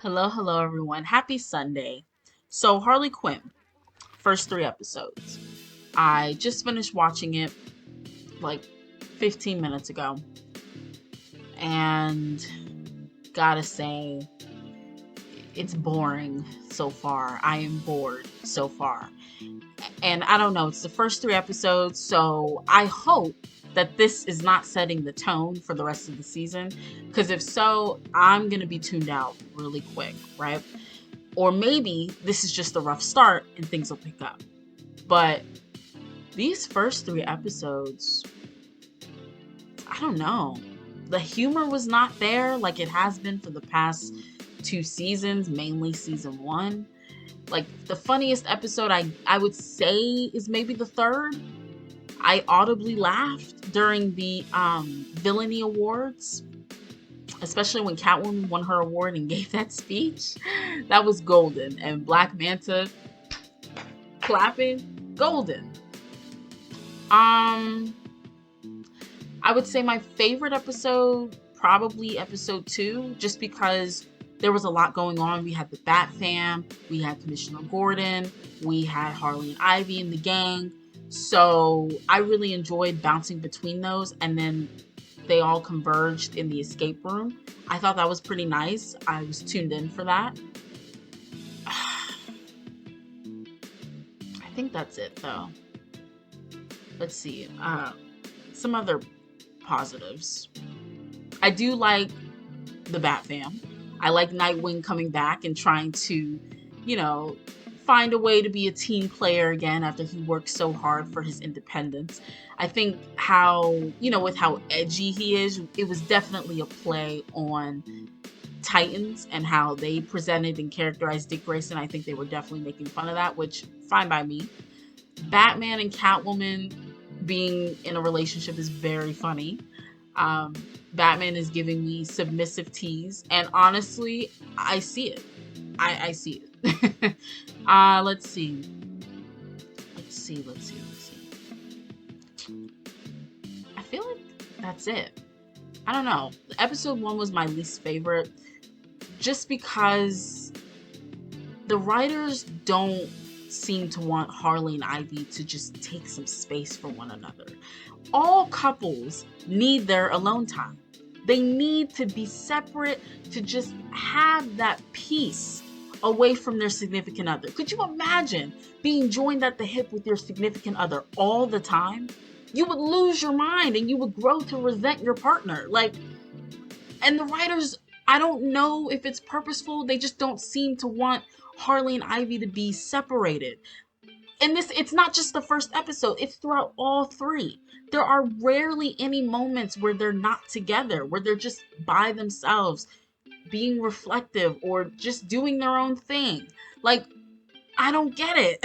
Hello, everyone. Happy Sunday. So, Harley Quinn, first three episodes. I just finished watching it like 15 minutes ago, and gotta say, it's boring so far. I am bored so far. And I don't know, it's the first three episodes, so I hope that this is not setting the tone for the rest of the season, because if so, I'm gonna be tuned out really quick, right? Or maybe this is just a rough start and things will pick up. But these first three episodes, I don't know. The humor was not there like it has been for the past two seasons, mainly season one. Like the funniest episode I would say is maybe the third. I audibly laughed during the villainy awards, especially when Catwoman won her award and gave that speech. That was golden. And Black Manta clapping, golden. Um, I would say my favorite episode, probably episode two, just because there was a lot going on. We had the Bat Fam, we had Commissioner Gordon, we had Harley and Ivy in the gang. So I really enjoyed bouncing between those, and then they all converged in the escape room. I thought that was pretty nice. I was tuned in for that. I think that's it though. Let's see. Some other positives. I do like the Bat Fam. I like Nightwing coming back and trying to, you know, find a way to be a team player again after he worked so hard for his independence. I think how, with how edgy he is, it was definitely a play on Titans and how they presented and characterized Dick Grayson. I think they were definitely making fun of that, which fine by me. Batman and Catwoman being in a relationship is very funny. Um, Batman is giving me submissive tease, and honestly, I see it. I see it. Let's see. Let's see. I feel like that's it. I don't know. Episode one was my least favorite, just because the writers don't seem to want Harley and Ivy to just take some space for one another. All couples need their alone time. They need to be separate to just have that peace away from their significant other. Could you imagine being joined at the hip with your significant other all the time? You would lose your mind and you would grow to resent your partner. And the writers, I don't know if it's purposeful, they just don't seem to want Harley and Ivy to be separated. And it's not just the first episode, it's throughout all three. There are rarely any moments where they're not together, where they're just by themselves, being reflective or just doing their own thing. Like, I don't get it.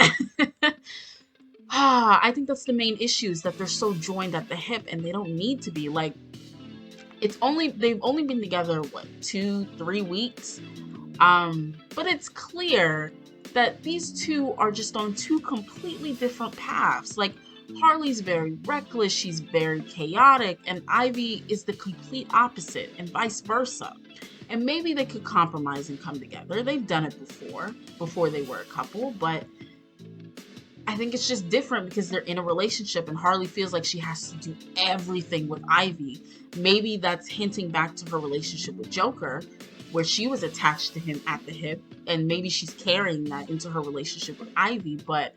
I think that's the main issue, is that they're so joined at the hip and they don't need to be. Like, they've only been together, what, 2-3 weeks? But it's clear that these two are just on two completely different paths. Like, Harley's very reckless, she's very chaotic, and Ivy is the complete opposite, and vice versa. And maybe they could compromise and come together. They've done it before they were a couple, but I think it's just different because they're in a relationship and Harley feels like she has to do everything with Ivy. Maybe that's hinting back to her relationship with Joker, where she was attached to him at the hip, and maybe she's carrying that into her relationship with Ivy, but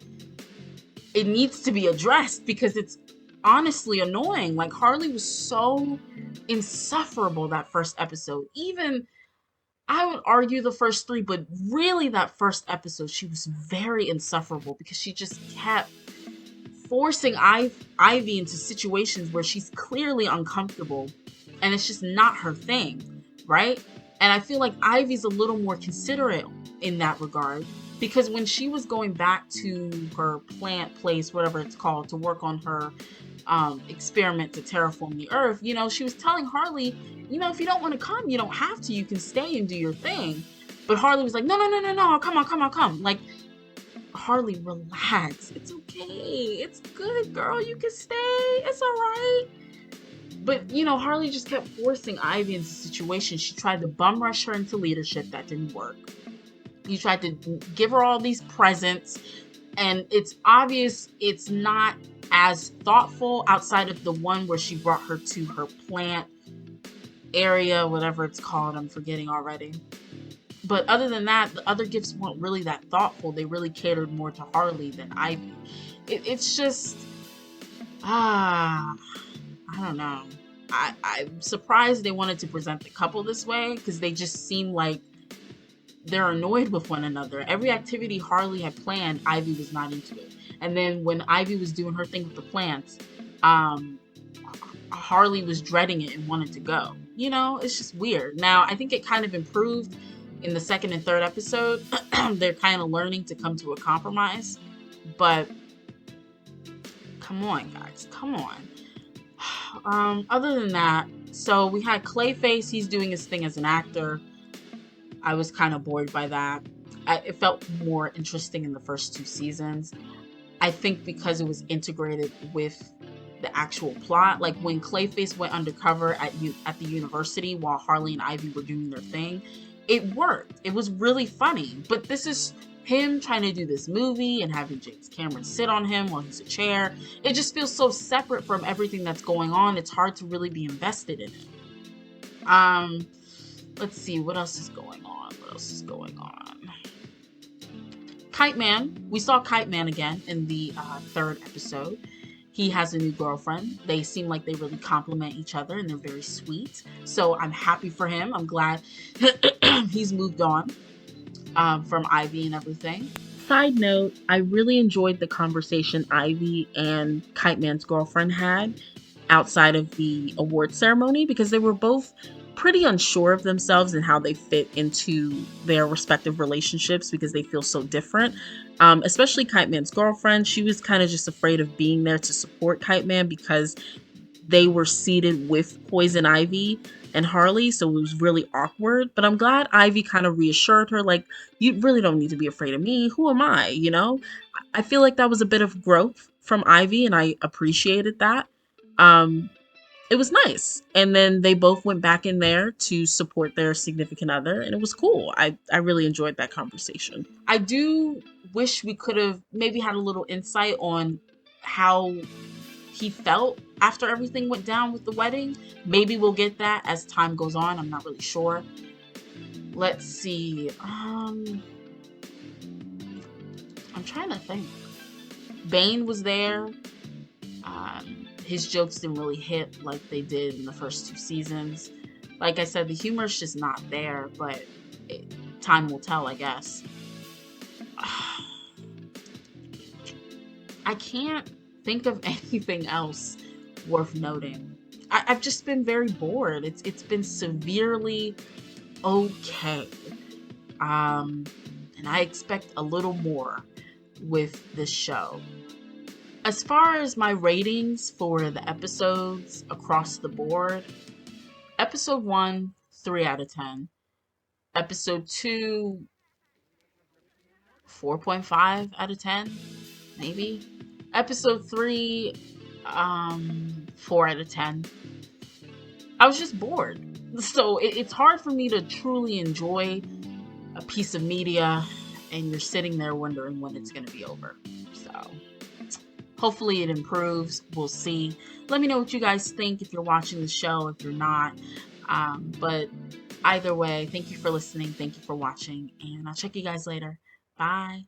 it needs to be addressed because it's honestly annoying. Like, Harley was so insufferable that first episode. Even, I would argue the first three, but really that first episode, she was very insufferable because she just kept forcing Ivy into situations where she's clearly uncomfortable and it's just not her thing, right? And I feel like Ivy's a little more considerate in that regard, because when she was going back to her plant place, whatever it's called, to work on her experiment to terraform the earth, she was telling Harley, if you don't want to come, you don't have to. You can stay and do your thing. But Harley was like, no, I'll come. Like, Harley, relax. It's okay. It's good, girl. You can stay. It's all right. But Harley just kept forcing Ivy into the situation. She tried to bum rush her into leadership. That didn't work. You tried to give her all these presents, and it's obvious it's not as thoughtful outside of the one where she brought her to her plant area, whatever it's called. I'm forgetting already. But other than that, the other gifts weren't really that thoughtful. They really catered more to Harley than Ivy. It's just, ah, I don't know. I'm surprised they wanted to present the couple this way because they just seem like they're annoyed with one another. Every activity Harley had planned, Ivy was not into it. And then when Ivy was doing her thing with the plants, um, Harley was dreading it and wanted to go. It's just weird. Now, I think it kind of improved in the second and third episode. They're kind of learning to come to a compromise. But come on, guys. Come on. Other than that, so we had Clayface. He's doing his thing as an actor. I was kind of bored by that. It felt more interesting in the first two seasons. I think because it was integrated with the actual plot. Like when Clayface went undercover at the university while Harley and Ivy were doing their thing, it worked. It was really funny. But this is him trying to do this movie and having James Cameron sit on him while he's a chair. It just feels so separate from everything that's going on. It's hard to really be invested in it. Let's see, what else is going on? Kite Man. We saw Kite Man again in the third episode. He has a new girlfriend. They seem like they really complement each other and they're very sweet. So I'm happy for him. I'm glad he's moved on from Ivy and everything. Side note, I really enjoyed the conversation Ivy and Kite Man's girlfriend had outside of the award ceremony because they were both pretty unsure of themselves and how they fit into their respective relationships because they feel so different. Especially Kite Man's girlfriend. She was kind of just afraid of being there to support Kite Man because they were seated with Poison Ivy and Harley, so it was really awkward. But I'm glad Ivy kind of reassured her, like, you really don't need to be afraid of me. Who am I? I feel like that was a bit of growth from Ivy, and I appreciated that. Um, it was nice. And then they both went back in there to support their significant other, and it was cool. I really enjoyed that conversation. I do wish we could have maybe had a little insight on how he felt after everything went down with the wedding. Maybe we'll get that as time goes on. I'm not really sure. Let's see. I'm trying to think. Bane was there. His jokes didn't really hit like they did in the first two seasons. Like I said, the humor's just not there, but time will tell, I guess. I can't think of anything else worth noting. I've just been very bored. It's been severely okay. And I expect a little more with this show. As far as my ratings for the episodes across the board, episode 1, 3 out of 10. Episode 2, 4.5 out of 10, maybe. Episode 3, 4 out of 10. I was just bored. So it's hard for me to truly enjoy a piece of media and you're sitting there wondering when it's going to be over. So hopefully it improves. We'll see. Let me know what you guys think if you're watching the show, if you're not. But either way, thank you for listening. Thank you for watching. And I'll check you guys later. Bye.